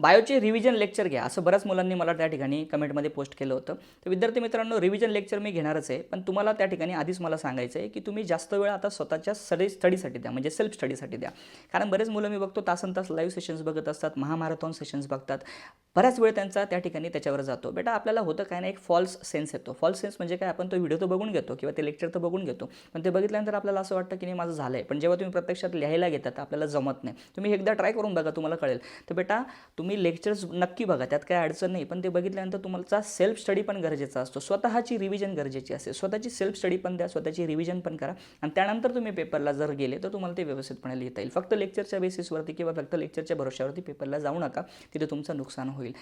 बायोचे revision lecture घ्या असं बऱ्याच मुलांनी मला त्या ठिकाणी कमेंटमध्ये पोस्ट केलं होतं. तर विद्यार्थी मित्रांनो, रिव्हिजन लेक्चर मी घेणारच आहे, पण तुम्हाला त्या ठिकाणी आधीच मला सांगायचं आहे की तुम्ही जास्त वेळ आता स्वतःच्या स्टडीसाठी द्या, म्हणजे सेल्फ स्टडीसाठी द्या. कारण बरेच मुलं मी बघतो तासनतास लाईव्ह सेशन्स बघत असतात, महामॅरेथॉन सेशन्स बघतात, बऱ्याच वेळ त्यांचा त्या ठिकाणी त्याच्यावर जातो. बेटा आपल्याला होतं काय ना, एक फॉल्स सेन्स येतो. फॉल्स सेन्स म्हणजे काय, आपण तो व्हिडिओ तर बघून घेतो किंवा ते लेक्चर तर बघून घेतो, पण ते बघितल्यानंतर आपल्याला असं वाटतं की नाही माझं झालं आहे, पण जेव्हा तुम्ही प्रत्यक्षात लिहायला घेतात तर आपल्याला जमत नाही. तुम्ही एकदा ट्राय करून बघा, तुम्हाला कळेल. तर बेटा तुम्ही लेक्चर्स नक्की बघा, त्यात काय अडचण नाही, पण ते बघितल्यानंतर तुमचा सेल्फ स्टडी पण गरजेचा असतो. स्वतःची रिव्हिजन गरजेची असते. स्वतःची सेल्फ स्टडी पण द्या, स्वतःची रिव्हिजन पण करा, आणि त्यानंतर तुम्ही पेपरला जर गेले तर तुम्हाला ते व्यवस्थितपणे लिहिता येईल. फक्त लेक्चरच्या बेसिसवरती किंवा फक्त लेक्चरच्या भरोश्यावरती पेपरला जाऊ नका, तिथे तुमचं नुकसान होईल.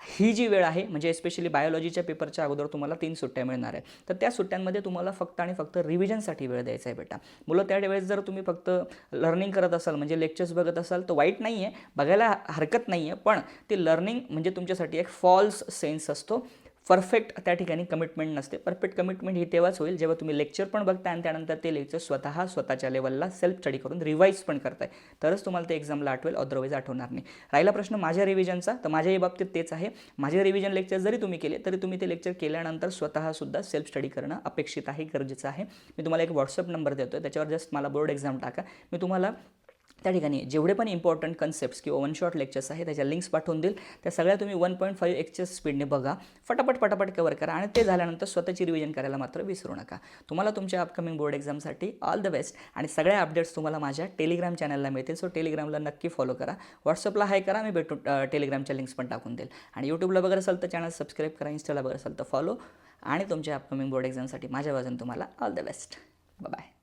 ही जी वेळ आहे, म्हणजे स्पेशली बायोलॉजीच्या पेपरच्या अगोदर तुम्हाला 3 सुट्ट्या मिळणार आहेत, तर त्या सुट्ट्यांमध्ये तुम्हाला फक्त आणि फक्त रिव्हिजनसाठी वेळ द्यायचा आहे बेटा. मुलं त्यावेळेस जर तुम्ही फक्त लर्निंग करत असाल, म्हणजे लेक्चर्स बघत असाल, तर वाईट नाही आहे, बघायला हरकत नाही आहे, पण ते लर्निंग म्हणजे तुमच्यासाठी एक फॉल्स सेन्स असतो. परफेक्ट त्या ठिकाणी कमिटमेंट नसते. परफेक्ट कमिटमेंट ही तेव्हाच होईल जेव्हा तुम्ही लेक्चर पण बघता आणि त्यानंतर ते लेक्चर स्वतःच्या लेवलला सेल्फ स्टडी करून रिवाईज पण करताय, तरच तुम्हाला ते एक्झामला आठवेल, अदरवाईज आठवणार नाही. राहिला प्रश्न माझ्या रिव्हिजनचा, तर माझ्याही बाबतीत तेच आहे. माझे रिव्हिजन लेक्चर जरी तुम्ही केले तरी तुम्ही ते लेक्चर केल्यानंतर स्वतःसुद्धा सेल्फ स्टडी करणं अपेक्षित आहे, गरजेचं आहे. मी तुम्हाला एक व्हॉट्सअप नंबर देतो, त्याच्यावर जस्ट मला बोर्ड एक्झाम टाका, मी तुम्हाला त्या ठिकाणी जेवढे पण इम्पॉर्टंट कन्सेप्ट्स किंवा वन शॉट लेक्चर्स आहे त्याच्या लिंक्स पाठवून देईल. त्या सगळ्या तुम्ही 1.5x स्पीडने बघा, फटाफट कवर करा, आणि ते झाल्यानंतर स्वतःची रिव्हिजन करायला मात्र विसरू नका. तुम्हाला तुमच्या अपकमिंग बोर्ड एक्झामसाठी ऑल द बेस्ट, आणि सगळ्या अपडेट्स तुम्हाला माझ्या टेलिग्राम चॅनलला मिळतील. सो टेलिग्रामला नक्की फॉलो करा, व्हॉट्सअपला हाय करा, मी भेटू, टेलिग्रामच्या लिंक्स पण टाकून देईल. आणि यूट्यूबला बघत असाल तर चॅनल सबस्क्राईब करा, इंस्टाला बघत असाल तर फॉलो, आणि तुमच्या अपकमिंग बोर्ड एक्झामसाठी माझ्या बाजूने तुम्हाला ऑल द बेस्ट. बाय.